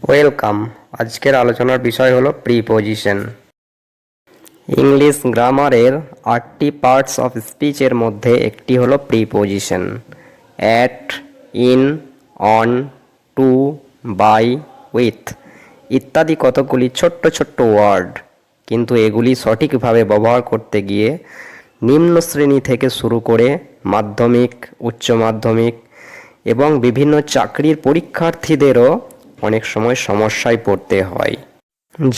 Welcome. আজকের আলোচনার বিষয় হলো প্রিপোজিশন। ইংলিশ গ্রামারের 8টি পার্টস অফ স্পিচের মধ্যে একটি হলো preposition. At, in, on, to, by, with ইত্যাদি কতগুলি ছোট্ট ছোট্ট ওয়ার্ড, কিন্তু এগুলি সঠিকভাবে ব্যবহার করতে গিয়ে নিম্ন শ্রেণী থেকে শুরু করে মাধ্যমিক, উচ্চ মাধ্যমিক এবং বিভিন্ন চাকরির পরীক্ষার্থীদেরও অনেক সময় সমস্যায় পড়তে হয়।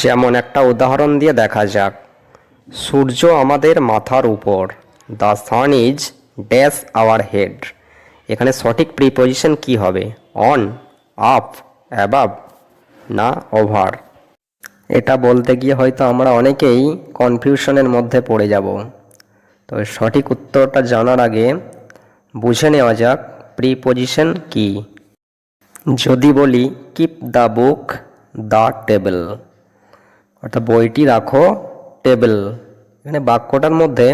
যেমন একটা উদাহরণ দিয়ে দেখা যাক। সূর্য আমাদের মাথার উপর। The sun is dash our head. এখানে সঠিক প্রিপোজিশন কি হবে? অন, আপ, অ্যাবাভ না ওভার? এটা বলতে গিয়ে হয়তো আমরা অনেকেই কনফিউশনের মধ্যে পড়ে যাব। তো সঠিক উত্তরটা জানার আগে বুঝে নেওয়া যাক প্রিপোজিশন কি। যদি বলি keep the book the table, অর্থাৎ বইটি রাখো টেবিল, এখানে বাক্যটার মধ্যে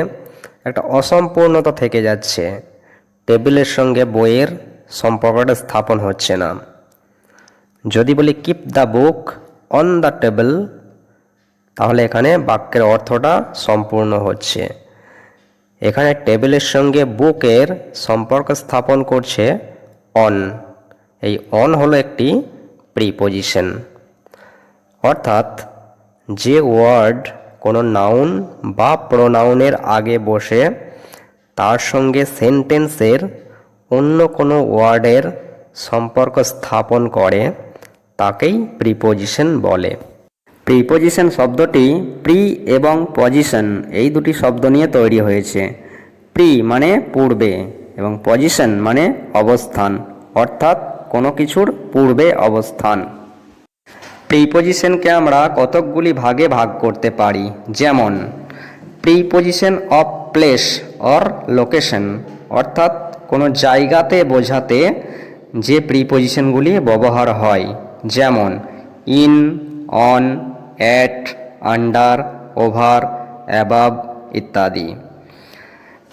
একটা অসম্পূর্ণতা থেকে যাচ্ছে। টেবিলের সঙ্গে বইয়ের সম্পর্কটা স্থাপন হচ্ছে না। যদি বলি keep the book on the table, তাহলে এখানে বাক্যের অর্থটা সম্পূর্ণ হচ্ছে। এখানে টেবিলের সঙ্গে বুকের সম্পর্ক স্থাপন করছে অন। এই অন হলো একটি প্রিপোজিশন, অর্থাৎ যে ওয়ার্ড কোনো নাউন বা প্রোনাউনের আগে বসে তার সঙ্গে সেন্টেন্সের অন্য কোনো ওয়ার্ডের সম্পর্ক স্থাপন করে তাকেই প্রিপোজিশন বলে। প্রিপোজিশন শব্দটি প্রি এবং পজিশন এই দুটি শব্দ নিয়ে তৈরি হয়েছে। প্রি মানে পূর্বে এবং পজিশন মানে অবস্থান, অর্থাৎ কোনো কিছুর পূর্বে অবস্থান। প্রিপোজিশনকে আমরা কতকগুলি ভাগে ভাগ করতে পারি, যেমন preposition of place or location, অর্থাৎ কোনো জায়গাতে বোঝাতে যে প্রিপোজিশনগুলি ব্যবহার হয়, যেমন in, on, at, under, over, above ইত্যাদি।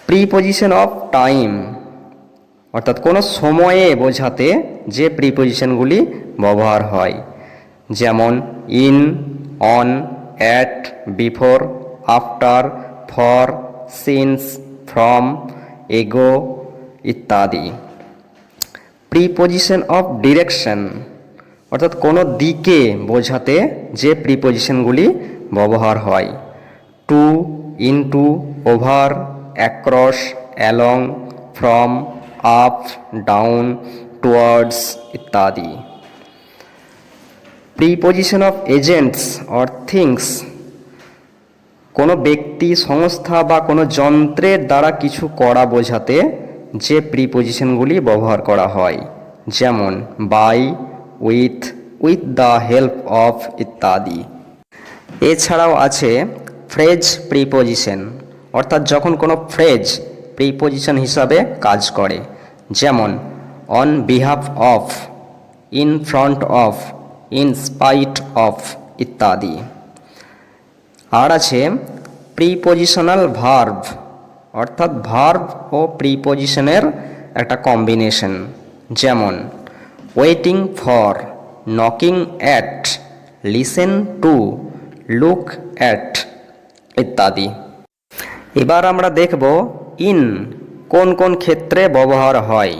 প্রিপোজিশন অফ টাইম, অর্থাৎ কোনো সময়ে বোঝাতে যে প্রিপোজিশনগুলি ব্যবহার হয়, যেমন in, on, at, before, after, for, since, from, এগো ইত্যাদি। প্রিপোজিশন অফ ডিরেকশন, অর্থাৎ কোনো দিকে বোঝাতে যে প্রিপোজিশনগুলি ব্যবহার হয়, to, into, over, across, along, from, up, down, towards ইত্যাদি। Preposition of agents or things, কোনো ব্যক্তি, সংস্থা বা কোনো যন্ত্রের দ্বারা কিছু করা বোঝাতে যে প্রিপোজিশনগুলি ব্যবহার করা হয়, যেমন by, with, with the help of ইত্যাদি। এছাড়াও আছে ফ্রেজ প্রিপোজিশন, অর্থাৎ যখন কোনো ফ্রেজ প্রিপোজিশন হিসাবে কাজ করে, যেমন on behalf of, in front of, in spite of ইত্যাদি। আর আছে প্রিপোজিশনাল ভার্ব, অর্থাৎ ভার্ব ও প্রিপোজিশনের একটা কম্বিনেশন, যেমন waiting for, knocking at, listen to, look at ইত্যাদি। এবার আমরা দেখব ইন কোন কোন ক্ষেত্রে ব্যবহার হয়,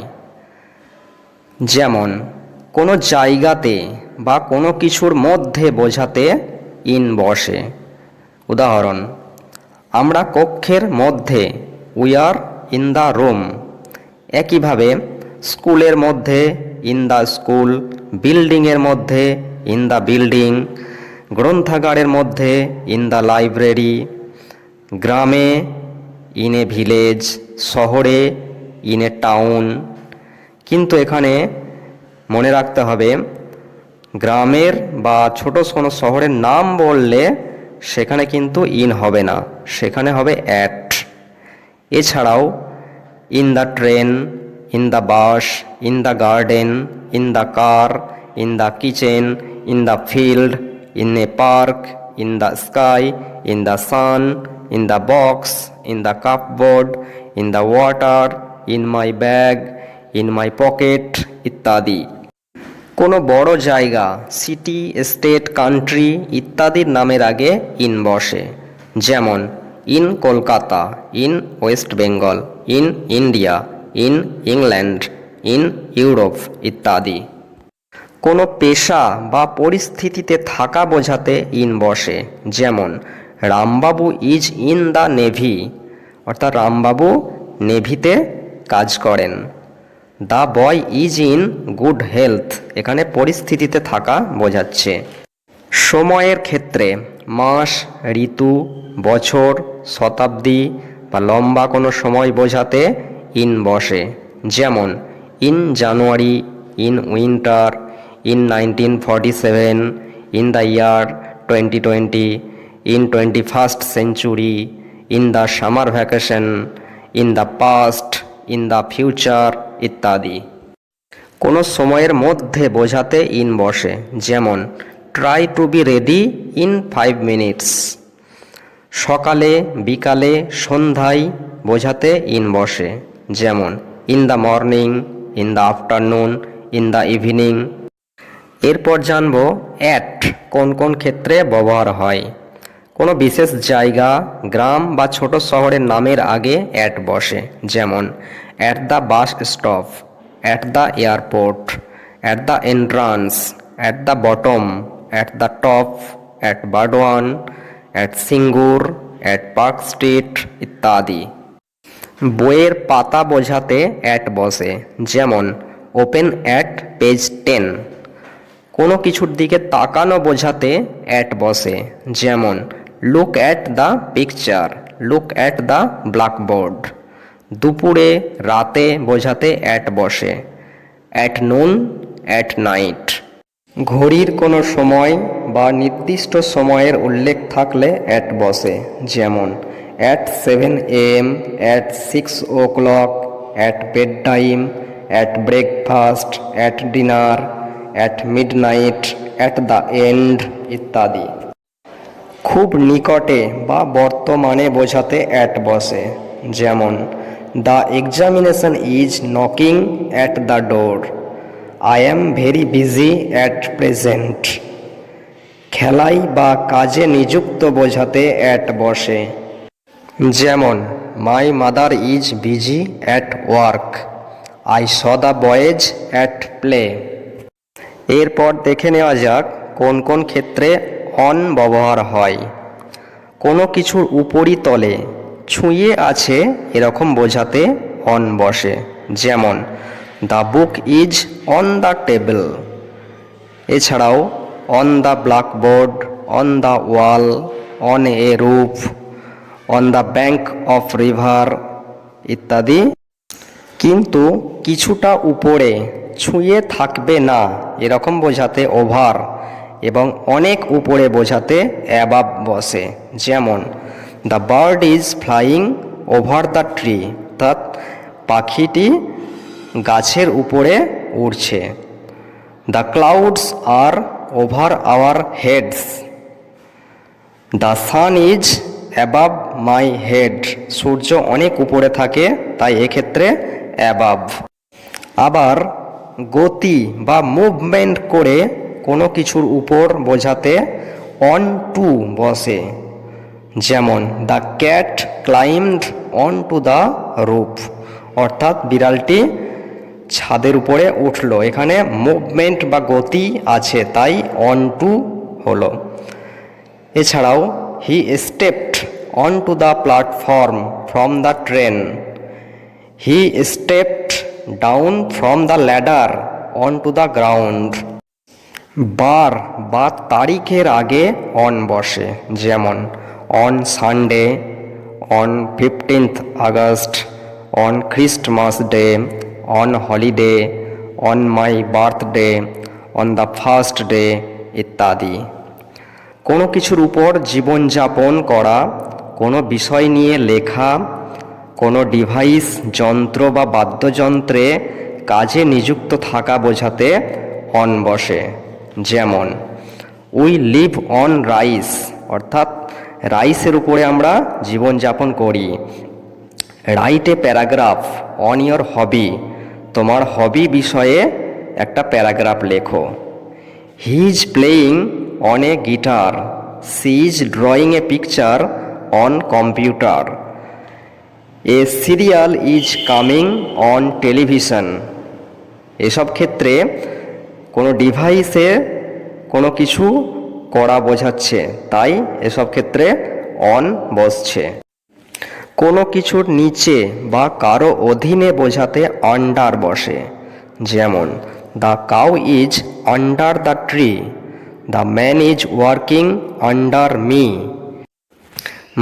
যেমন কোনো জায়গাতে বা কোনো কিছুর মধ্যে বোঝাতে ইন বসে। উদাহরণ, আমরা কক্ষের মধ্যে, we are in the room. একইভাবে স্কুলের মধ্যে ইন দ্য স্কুল, বিল্ডিংয়ের মধ্যে ইন দ্য বিল্ডিং, গ্রন্থাগারের মধ্যে ইন দ্য লাইব্রেরি, গ্রামে ইন এ ভিলেজ, শহরে ইন এ টাউন। কিন্তু এখানে মনে রাখতে হবে, গ্রামের বা ছোট কোনো শহরের নাম বললে সেখানে কিন্তু ইন হবে না, সেখানে হবে অ্যাট। এছাড়াও in the train, in the bus, in the garden, in the car, in the kitchen, in the field, in a park, in the sky, in the sun, in the box, in the cupboard, in the water, in my bag, in my pocket ইত্যাদি। কোনো বড় জায়গা, city, state, country ইত্যাদির নামের আগে in বসে। যেমন in Kolkata, in West Bengal, in India, in England, in Europe ইত্যাদি। কোনো পেশা বা পরিস্থিতিতে থাকা বোঝাতে ইন বসে। যেমন রামবাবু ইজ ইন দ্য নেভি, অর্থাৎ রামবাবু নেভিতে কাজ করেন। The boy is in good health, এখানে পরিস্থিতিতে থাকা বোঝাচ্ছে। সময়ের ক্ষেত্রে মাস, ঋতু, বছর, শতাব্দী বা লম্বা কোনো সময় বোঝাতে ইন বসে। যেমন in January, in winter, in 1947, in the year 2020, in 21st century, in the summer vacation, in the past, in the future ইত্যাদি। কোনো সময়ের মধ্যে বোঝাতে ইন বসে। যেমন try to be ready in 5 minutes। সকালে, বিকালে, সন্ধ্যায় বোঝাতে ইন বসে। যেমন in the morning, in the afternoon, in the evening. এরপর জানব অ্যাট কোন কোন ক্ষেত্রে ব্যবহার হয়। কোনো বিশেষ জায়গা, গ্রাম বা ছোট শহরের নামের আগে অ্যাট বসে। যেমন at the bus stop, at the airport, at the entrance, at the bottom, at the top, at Burdwan, at Singur, at park street ইত্যাদি। বইয়ের পাতা বোঝাতে অ্যাট বসে। যেমন ওপেন অ্যাট পেজ 10। কোনো কিছুর দিকে তাকানো বোঝাতে অ্যাট বসে। যেমন look at the picture, look at the blackboard. দুপুরে, রাতে বোঝাতে অ্যাট বসে। At noon, at night. ঘড়ির কোনো সময় বা নির্দিষ্ট সময়ের উল্লেখ থাকলে অ্যাট বসে। যেমন at 7 AM, at 6 o'clock, at bed time, at breakfast, at dinner, at midnight, at the end ইত্যাদি। খুব নিকটে বা বর্তমানে বোঝাতে অ্যাট বসে। যেমন the examination is knocking at the door, I am very busy at present. খেলায় বা কাজে নিযুক্ত বোঝাতে অ্যাট বসে। যেমন my mother is busy at work, I saw the boys at play. এরপর দেখে নেওয়া যাক কোন কোন ক্ষেত্রে অন ব্যবহার হয়। কোনো কিছুর উপরিতলে ছুঁয়ে আছে এরকম বোঝাতে অন বসে। যেমন the book is on the table. এছাড়াও on the blackboard, on the wall, on a roof, on the bank of river ইত্যাদি। কিন্তু কিছুটা উপরে, ছুঁয়ে থাকবে না এরকম বোঝাতে ওভার, এবং অনেক উপরে বোঝাতে অ্যাবাভ বসে। যেমন the bird is flying over the tree, অর্থাৎ পাখিটি গাছের উপরে উড়ছে। The clouds are over our heads, the sun is above my head, সূর্য অনেক উপরে থাকে তাই এক্ষেত্রে অ্যাবাভ। আবার গতি বা মুভমেন্ট করে কোনো কিছুর উপর বোঝাতে অন টু বসে। যেমন the cat climbed on to the roof, অর্থাৎ বিড়ালটি ছাদের উপরে উঠল। এখানে মুভমেন্ট বা গতি আছে তাই অন টু হলো। এছাড়াও he stepped on to the platform from the train, he stepped down from the ladder on to the ground. বার বা তারিখের আগে অন বসে। যেমন on Sunday, on 15th August, on Christmas day, on holiday, on my birthday, on the first day ইত্যাদি। কোনো কিছুর উপর জীবনযাপন করা, কোনো বিষয় নিয়ে লেখা, কোনো ডিভাইস, যন্ত্র বা বাদ্যযন্ত্রে কাজে নিযুক্ত থাকা বোঝাতে অন বসে। যেমন উই লিভ অন রাইস, অর্থাৎ রাইসের উপরে আমরা জীবনযাপন করি। Write a paragraph on your hobby, তোমার হবি বিষয়ে একটা প্যারাগ্রাফ লেখো। He is playing on a guitar, she is drawing a picture on computer, a serial is coming on television. এসব ক্ষেত্রে কোনো ডিভাইসে কোনো কিছু করা বোঝাচ্ছে, তাই এসব ক্ষেত্রে অন বসছে। কোনো কিছুর নিচে বা কারো অধীনে বোঝাতে আন্ডার বসে, যেমন the cow is under the tree, the man is working under me.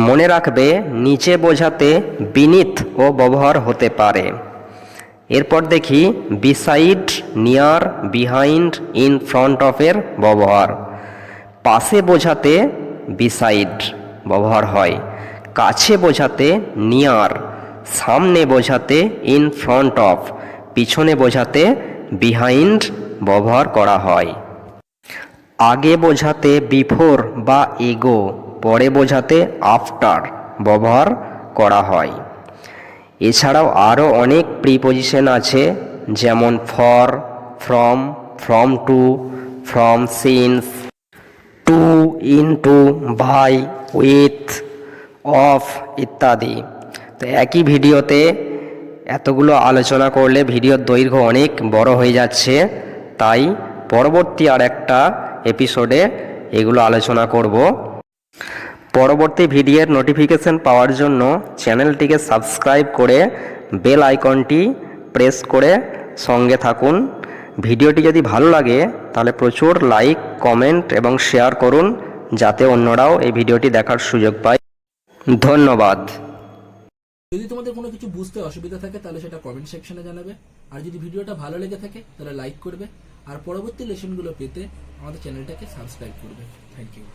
মনে রাখবে নিচে বোঝাতে বিনিথ ও ব্যবহার হতে পারে। এরপর দেখি beside, near, behind, in front of এর ব্যবহার। পাশে বোঝাতে বিসাইড ব্যবহার হয়, কাছে বোঝাতে নিয়ার, সামনে বোঝাতে ইন ফ্রন্ট অফ, পিছনে বোঝাতে বিহাইন্ড ব্যবহার করা হয়। আগে বোঝাতে বিফোর বা এগো, পরে বোঝাতে আফটার ব্যবহার করা হয়। এছাড়াও আরও অনেক প্রিপোজিশন আছে, যেমন for, from, from to, from since, to, into, by, with, of ইত্যাদি। তো একই ভিডিওতে এতগুলো আলোচনা করলে ভিডিওর দৈর্ঘ্য অনেক বড় হয়ে যাচ্ছে, তাই পরবর্তী আর একটা এপিসোডে এগুলো আলোচনা করব। পরবর্তী ভিডিওর নোটিফিকেশন পাওয়ার জন্য চ্যানেলটিকে সাবস্ক্রাইব করে বেল আইকনটি প্রেস করে সঙ্গে থাকুন। ভিডিওটি যদি ভালো লাগে তাহলে প্রচুর লাইক, কমেন্ট এবং শেয়ার করুন, যাতে অন্যরাও এই ভিডিওটি দেখার সুযোগ পায়। ধন্যবাদ। যদি তোমাদের কোনো কিছু বুঝতে অসুবিধা থাকে তাহলে সেটা কমেন্ট সেকশনে জানাবে। আর যদি ভিডিওটা ভালো লেগে থাকে তাহলে লাইক করবে। আর পরবর্তী লেসনগুলো পেতে আমাদের চ্যানেলটাকে সাবস্ক্রাইব করবে। Thank you.